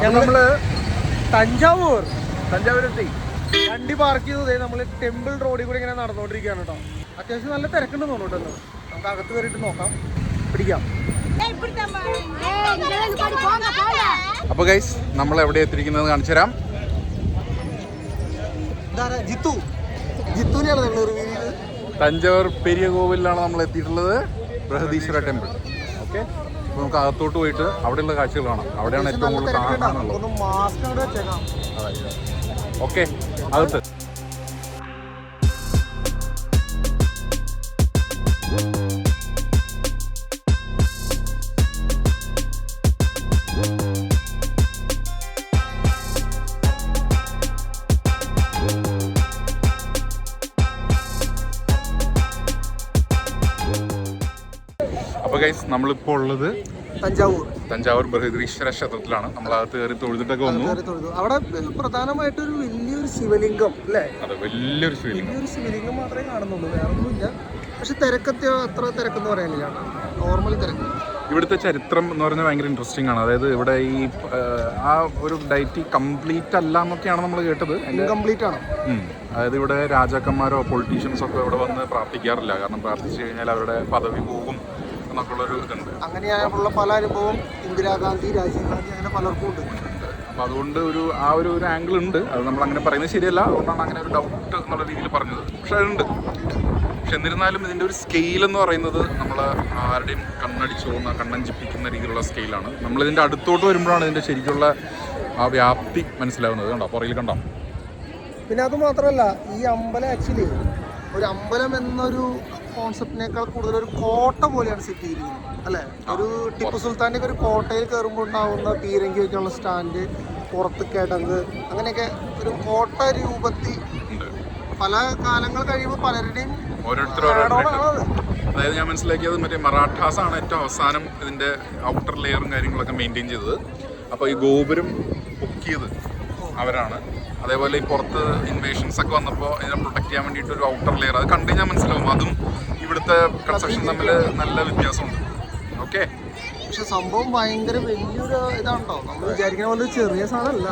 നമ്മള് തഞ്ചാവൂർ എത്തി. വണ്ടി പാർക്ക് ചെയ്തതേ നമ്മള് ടെമ്പിൾ റോഡിൽ കൂടി ഇങ്ങനെ നടന്നുകൊണ്ടിരിക്കുകയാണ് കേട്ടോ. അത്യാവശ്യം നല്ല തിരക്കുണ്ടെന്ന് തോന്നുന്നുണ്ടല്ലോ. നമുക്ക് അകത്ത് കയറിയിട്ട് നോക്കാം, പിടിക്കാം. അപ്പൊ ഗൈസ് നമ്മൾ എവിടെ എത്തിയിരിക്കുന്നത് കാണിച്ചു തരാം. തഞ്ചാവൂർ പെരിയ കോവിലാണ് നമ്മൾ എത്തിയിട്ടുള്ളത്, ബൃഹദീശ്വര ടെമ്പിൾ. ഓക്കെ, അപ്പൊ നമുക്ക് അകത്തോട്ട് പോയിട്ട് അവിടെയുള്ള കാഴ്ചകൾ കാണാം. അവിടെയാണ് ഏറ്റവും കൂടുതൽ കാണാനുള്ളത്. ഓക്കെ, അകത്ത്. അപ്പൊ ഗൈസ് നമ്മളിപ്പോൾ ഉള്ളത് തഞ്ചാവൂർ ബൃഹദീശ്വര ക്ഷേത്രത്തിലാണ്. നമ്മൾ അകത്ത് കയറി തൊഴുതിട്ടൊക്കെ വന്നു. അവിടെ പ്രധാനമായിട്ടൊരു വലിയൊരു ശിവലിംഗം അല്ലേ? അതെ, വലിയൊരു ശിവലിംഗം മാത്രമേ കാണുന്നുള്ളൂ, വേറെ ഒന്നുമില്ല. പക്ഷെ അത്ര തിരക്കെന്ന് പറയാനില്ല, നോർമലി തിരക്ക്. ഇവിടുത്തെ ചരിത്രം എന്ന് പറഞ്ഞാൽ ഭയങ്കര ഇൻട്രസ്റ്റിംഗ് ആണ്. അതായത് ഇവിടെ ഈ ആ ഒരു ഡൈറ്റി കംപ്ലീറ്റ് അല്ല എന്നൊക്കെയാണ് നമ്മൾ കേട്ടത്. ഇൻകംപ്ലീറ്റ് ആണ്. അതായത് ഇവിടെ രാജാക്കന്മാരോ പൊളിറ്റീഷ്യൻസോ ഒക്കെ ഇവിടെ വന്ന് പ്രാർത്ഥിക്കാറില്ല. കാരണം പ്രാർത്ഥിച്ചു കഴിഞ്ഞാൽ അവരുടെ പദവി പോകും എന്നൊക്കെയുള്ളൊരു ഇതുണ്ട്. അങ്ങനെയുള്ള പല അനുഭവം ഇന്ദിരാഗാന്ധി, രാജീവ് ഗാന്ധി, അങ്ങനെ പലർക്കും ഉണ്ട്. അപ്പോൾ അതുകൊണ്ട് ആ ഒരു ആംഗിൾ ഉണ്ട്. അത് നമ്മൾ അങ്ങനെ പറയുന്നത് ശരിയല്ല, അതുകൊണ്ടാണ് അങ്ങനെ ഒരു ഡൗട്ട് എന്നുള്ള രീതിയിൽ പറഞ്ഞത്. പക്ഷെ അതുണ്ട്. പക്ഷെ എന്നിരുന്നാലും ഇതിൻ്റെ ഒരു സ്കെയിൽ എന്ന് പറയുന്നത് നമ്മൾ ആരുടെയും കണ്ണടിച്ചു പോകുന്ന, കണ്ണഞ്ചിപ്പിക്കുന്ന രീതിയിലുള്ള സ്കെയിലാണ്. നമ്മളിതിൻ്റെ അടുത്തോട്ട് വരുമ്പോഴാണ് ഇതിൻ്റെ ശരിക്കുള്ള ആ വ്യാപ്തി മനസ്സിലാവുന്നത്. കണ്ടോ, പുറകിൽ കണ്ടോ. പിന്നെ അത് മാത്രമല്ല, ഈ അമ്പലം ആക്ച്വലി ഒരു അമ്പലം എന്നൊരു കോൺസെപ്റ്റിനേക്കാൾ കൂടുതൽ ഒരു കോട്ട പോലെയാണ് സെറ്റ് ചെയ്തിരിക്കുന്നത് അല്ലേ? ഒരു ടിപ്പു സുൽത്താൻ്റെ ഒരു കോട്ടയിൽ കയറുമ്പോൾ ഉണ്ടാവുന്ന പീരങ്കി വെക്കാനുള്ള സ്റ്റാൻഡ്, പുറത്ത് കിടങ്ങ്, അങ്ങനെയൊക്കെ ഒരു കോട്ട രൂപത്തിൽ പല കാലങ്ങൾ കഴിയുമ്പോൾ പലരുടെയും അതായത് ഞാൻ മനസ്സിലാക്കിയത് മറ്റേ മറാഠാസ് ആണ് ഏറ്റവും അവസാനം ഇതിൻ്റെ ഔട്ടർ ലെയറും കാര്യങ്ങളൊക്കെ മെയിൻറ്റെയിൻ ചെയ്തത്. അപ്പോൾ ഈ ഗോപുരം പൊക്കിയത് അവരാണ്. അതേപോലെ ഈ പുറത്ത് ഇൻവേഷൻസ് ഒക്കെ വന്നപ്പോൾ ഇതിനെ പ്രൊട്ടക്ട് ചെയ്യാൻ വേണ്ടിയിട്ട് ഒരു ഔട്ടർ ലെയർ, അത് കണ്ടു കഴിഞ്ഞാൽ മനസ്സിലാവും. അതും ഇവിടുത്തെ കൺസ്ട്രക്ഷൻ തമ്മിൽ നല്ല വ്യത്യാസമുണ്ട്. ഓക്കെ, പക്ഷെ സംഭവം ഭയങ്കര വലിയൊരു ഇതാണോ, നമ്മൾ വിചാരിക്കുന്ന പോലെ ചെറിയ സാധനമല്ല.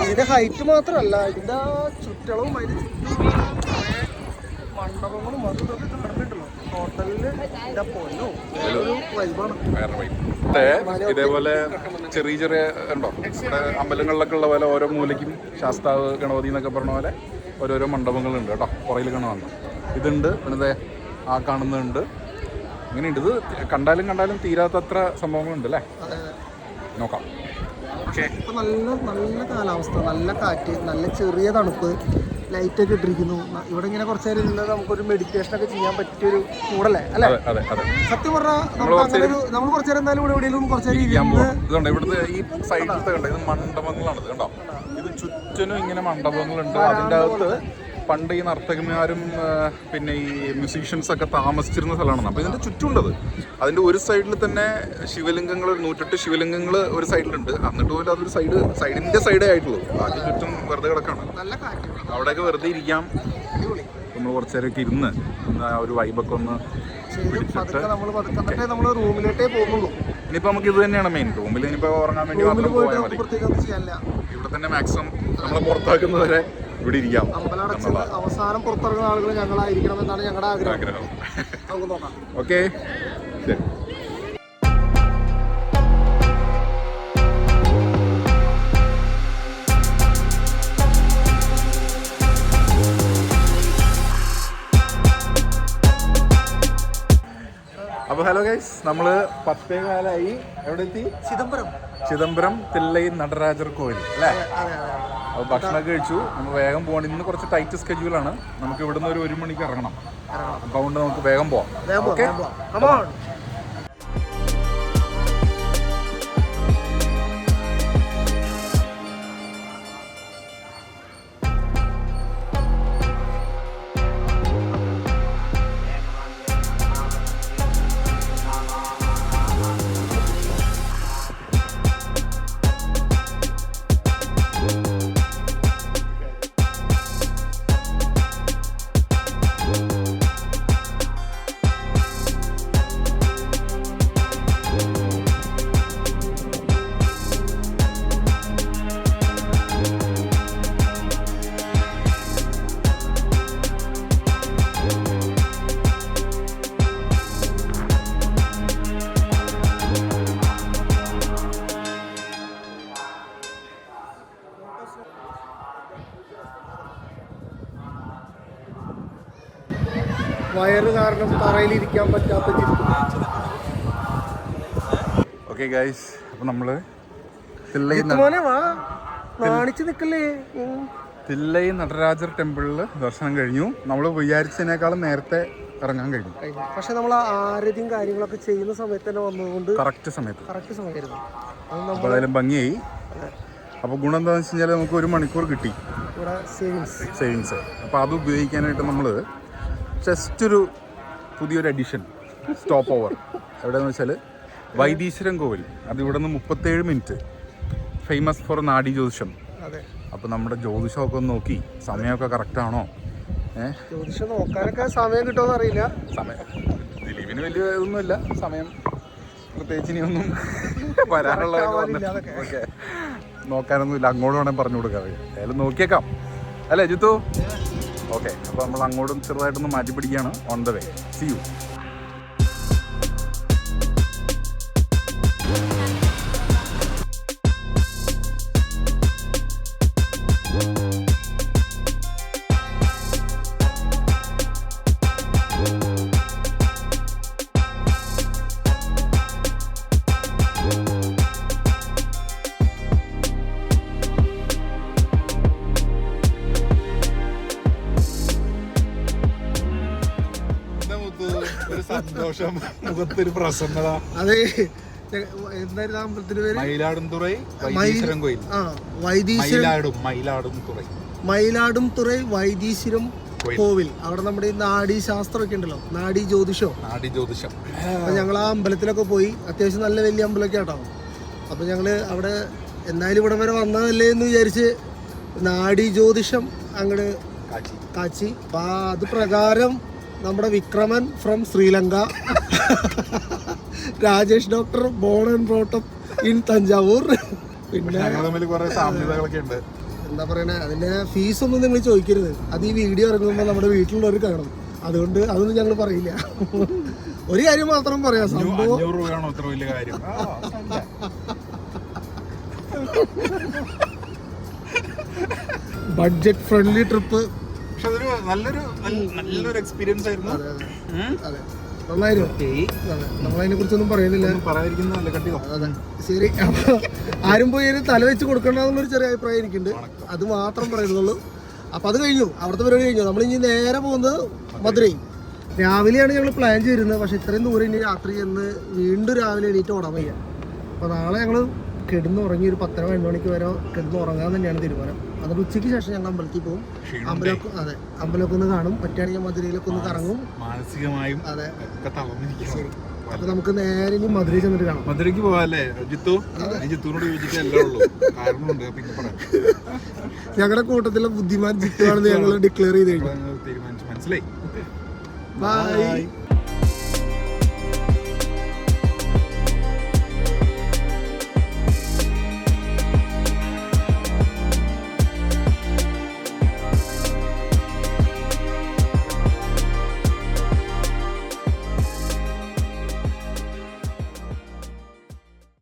ഇതിന്റെ ഹൈറ്റ് മാത്രമല്ല, ഇതിന്റെ ചുറ്റളവും അതിന് ചുറ്റും മണ്ഡപങ്ങളും അതൊക്കെ കണ്ടിട്ടുള്ളൂ. ടോട്ടലില് ഒരു വൈബാണ്. ഇതേപോലെ ചെറിയ ചെറിയ ഉണ്ടോ ഇവിടെ അമ്പലങ്ങളിലൊക്കെ ഉള്ള പോലെ ഓരോ മൂലയ്ക്കും ശാസ്താവ്, ഗണപതി എന്നൊക്കെ പറഞ്ഞ പോലെ ഓരോരോ മണ്ഡപങ്ങളുണ്ട് കേട്ടോ. പുറയിൽ കാണുന്നുണ്ട്, ഇതുണ്ട്, പിന്നെ ആ കാണുന്നുണ്ട്. ഇങ്ങനെയുണ്ട്. ഇത് കണ്ടാലും തീരാത്തത്ര സംഭവങ്ങളുണ്ട് അല്ലേ? നോക്കാം. ഇപ്പൊ നല്ല കാലാവസ്ഥ, നല്ല കാറ്റ്, നല്ല ചെറിയ തണുപ്പ്, ലൈറ്റൊക്കെ ഇട്ടിരിക്കുന്നു. ഇവിടെ ഇങ്ങനെ കുറച്ച് നേരം ഇരുന്നത് നമുക്കൊരു മെഡിറ്റേഷൻ ഒക്കെ ചെയ്യാൻ പറ്റിയൊരു കൂടല്ലേ അല്ലേ? സത്യം പറഞ്ഞാൽ നമ്മൾ കുറച്ച് നേരം എന്തായാലും ഇവിടെ എവിടെയെങ്കിലും കുറച്ച് നേരം ഇതുണ്ട്. ഇവിടുത്തെ ഈ സൈഡിലത്തെ കണ്ടോ, ഇത് മണ്ഡപങ്ങളാണ്. ഇത് കണ്ടോ, ഇത് ചുറ്റിനും ഇങ്ങനെ മണ്ഡപങ്ങളുണ്ട്. അതിൻ്റെ അകത്ത് പണ്ട് ഈ നർത്തകന്മാരും പിന്നെ ഈ മ്യൂസീഷ്യൻസ് ഒക്കെ താമസിച്ചിരുന്ന സ്ഥലമാണ്. അപ്പോൾ ഇതിൻ്റെ ചുറ്റുമുണ്ടത്. അതിൻ്റെ ഒരു സൈഡിൽ തന്നെ ശിവലിംഗങ്ങൾ, 108 ശിവലിംഗങ്ങൾ ഒരു സൈഡിലുണ്ട്. എന്നിട്ട് പോലും അതൊരു സൈഡിൻ്റെ സൈഡേ ആയിട്ടുള്ളൂ. ബാക്കി ചുറ്റും വെറുതെ കിടക്കാണ്. അവിടെയൊക്കെ വെറുതെ ഇരിക്കാം. നമ്മൾ കുറച്ച് നേരമൊക്കെ ഇരുന്ന് ആ ഒരു വൈബൊക്കെ ഒന്ന് പിടിച്ചിട്ട് ഇനിയിപ്പോൾ നമുക്ക് ഇത് തന്നെയാണ് മെയിൻ. റൂമിൽ ഇനിയിപ്പോൾ ഉറങ്ങാൻ വേണ്ടി മാത്രം പോയാൽ മതി. ഇവിടെ തന്നെ മാക്സിമം നമ്മളെ പുറത്താക്കുന്നവരെ ഇവിടെ ഇരിക്കാം. അവസാനം പുറത്തിറങ്ങുന്ന ആളുകൾ ഞങ്ങളായിരിക്കണം എന്നാണ് ഞങ്ങളുടെ ആഗ്രഹം. ഓക്കെ, ശരി. അപ്പോൾ ഹലോ ഗൈസ്, നമ്മൾ 10:15 എവിടെ എത്തി? ചിദംബരം തില്ലൈ നടരാജർ കോവിൽ അല്ലേ? അപ്പോൾ ഭക്ഷണമൊക്കെ കഴിച്ചു. നമ്മൾ വേഗം പോകണം. ഇന്ന് കുറച്ച് ടൈറ്റ് സ്കെഡ്യൂളാണ്. നമുക്ക് ഇവിടുന്ന് ഒരു 1 മണിക്ക് ഇറങ്ങണം. അപ്പോൾ അതുകൊണ്ട് നമുക്ക് വേഗം പോവാം. ഓക്കെ, വയറ് കാരണം തറയിലിരിക്കാൻ പറ്റാത്ത ജിം. ഓക്കെ ഗൈസ്, അപ്പോൾ നമ്മൾ മോനെ വാ, നാണിച്ച് നിൽക്കല്ലേ. തില്ലൈ നടരാജർ ടെമ്പിളിൽ ദർശനം കഴിഞ്ഞു. നമ്മൾ വിചാരിച്ചതിനേക്കാളും നേരത്തെ ഇറങ്ങാൻ കഴിഞ്ഞു. പക്ഷെ നമ്മൾ ആരതിയും കാര്യങ്ങളൊക്കെ ചെയ്യുന്ന സമയത്ത് തന്നെ വന്നതുകൊണ്ട് കറക്റ്റ് സമയമായിരുന്നു. അപ്പോൾ അതായാലും ഭംഗിയായി. അപ്പോൾ ഗുണം എന്താണെന്ന് വെച്ച് കഴിഞ്ഞാൽ നമുക്ക് 1 മണിക്കൂർ കിട്ടി ഇവിടെ സേവിങ്സ്. അപ്പോൾ അത് ഉപയോഗിക്കാനായിട്ട് നമ്മൾ ജസ്റ്റ് ഒരു പുതിയൊരു അഡീഷൻ സ്റ്റോപ്പ് ഓവർ എവിടെയെന്ന് വെച്ചാൽ വൈദീശ്വരം കോവിൽ. അത് ഇവിടെ നിന്ന് 37 മിനിറ്റ്, ഫേമസ് ഫോർ നാഡി ജ്യോതിഷം. അപ്പോൾ നമ്മുടെ ജ്യോതിഷമൊക്കെ ഒന്ന് നോക്കി സമയമൊക്കെ കറക്റ്റാണോ. ജ്യോതിഷം നോക്കാനൊക്കെ സമയം കിട്ടുമെന്ന് അറിയില്ല. സമയം ദിലീപിന് വലിയ ഇതൊന്നുമില്ല, സമയം പ്രത്യേകിച്ച് ഇനിയൊന്നും വരാനുള്ള ഓക്കെ നോക്കാനൊന്നുമില്ല. അങ്ങോട്ട് വേണമെങ്കിൽ പറഞ്ഞു കൊടുക്കാം, ഏതായാലും നോക്കിയേക്കാം അല്ലേ ജിത്തു? ഓക്കെ, അപ്പോൾ നമ്മൾ അങ്ങോട്ടും ചെറുതായിട്ടൊന്ന് മാറ്റി പിടിക്കുകയാണ്. On the way, see you. സന്തോഷം, മുഖത്തൊരു പ്രസന്നത. അതെ, എന്തായിരുന്നു അമ്പലത്തിന്റെ പേര്? മയിലാടുംതുറൈ വൈദീശ്വരം കോയിൽ. മയിലാടുംതുറൈ വൈദീശ്വരം കോവിൽ. അവിടെ നമ്മുടെ ഈ നാഡീശാസ്ത്രം ഒക്കെ ഉണ്ടല്ലോ, നാഡി ജ്യോതിഷം. അപ്പൊ ഞങ്ങൾ ആ അമ്പലത്തിലൊക്കെ പോയി. അത്യാവശ്യം നല്ല വലിയ അമ്പലമൊക്കെ കേട്ടോ. അപ്പൊ ഞങ്ങള് അവിടെ എന്തായാലും ഇവിടെ വരെ വന്നതല്ലേ എന്ന് വിചാരിച്ച് നാഡി ജ്യോതിഷം അങ്ങോട്ട് കാച്ചി. അപ്പൊ അത് പ്രകാരം നമ്മുടെ Vikraman from Sri Lanka, Rajesh doctor born and brought up in Thanjavur. പിന്നെ എന്താ പറയണേ, അതിന്റെ ഫീസ് ഒന്നും നിങ്ങൾ ചോദിക്കരുത്. അത് ഈ വീഡിയോ ഇറങ്ങുമ്പോൾ നമ്മുടെ വീട്ടിലുള്ളവർ കാണും. അതുകൊണ്ട് അതൊന്നും ഞങ്ങൾ പറയില്ല. ഒരു കാര്യം മാത്രം പറയാം, സംഭവം ബഡ്ജറ്റ് ഫ്രണ്ട്ലി ട്രിപ്പ്. നല്ലൊരു എക്സ്പീരിയൻസ് ആയിരുന്നു. അതെ, നന്നായിരുന്നു. നമ്മളതിനെ കുറിച്ചൊന്നും പറയുന്നില്ല. അതെ, ശരി. അപ്പൊ ആരും പോയി തല വെച്ച് കൊടുക്കണ്ടെന്നുള്ളൊരു ചെറിയ അഭിപ്രായം എനിക്കുണ്ട്. അത് മാത്രം പറയുന്നുള്ളൂ. അപ്പൊ അത് കഴിഞ്ഞു, അവിടുത്തെ പരിപാടി കഴിഞ്ഞു. നമ്മളിനി നേരെ പോകുന്നത് മധുരൈ. രാവിലെയാണ് ഞങ്ങൾ പ്ലാൻ ചെയ്തിരുന്നത്. പക്ഷെ ഇത്രയും ദൂരം ഇനി രാത്രി ചെന്ന് വീണ്ടും രാവിലെ എണീറ്റ് ഓടാൻ വയ്യ. അപ്പൊ നാളെ ഞങ്ങൾ കിടന്നുറങ്ങി ഒരു 10-11 മണിക്ക് വരെ കിടന്നുറങ്ങാൻ തന്നെയാണ് തീരുമാനം. അതുകൊണ്ട് ഉച്ചയ്ക്ക് ശേഷം ഞങ്ങൾ അമ്പലത്തിൽ പോകും. അമ്പലമൊക്കെ ഒന്ന് കാണും. പറ്റുകയാണെങ്കിൽ മധുരയിലൊക്കെ ഒന്ന് കറങ്ങും. മാനസികമായും അതെ, ശരി. അപ്പൊ നമുക്ക് നേരെ ഇനി മധുരയിൽ ചെന്നിട്ട് കാണാം. മധുരയ്ക്ക് പോവാല്ലേ ജിത്തു? ജിത്തുനോട് ഞങ്ങളുടെ കൂട്ടത്തിലെ ബുദ്ധിമാൻ ജിത്തു ആണെന്ന് ഞങ്ങൾ ഡിക്ലെയർ ചെയ്ത് കഴിഞ്ഞു. തീരുമാനിച്ചു, മനസ്സിലായി. ബൈ.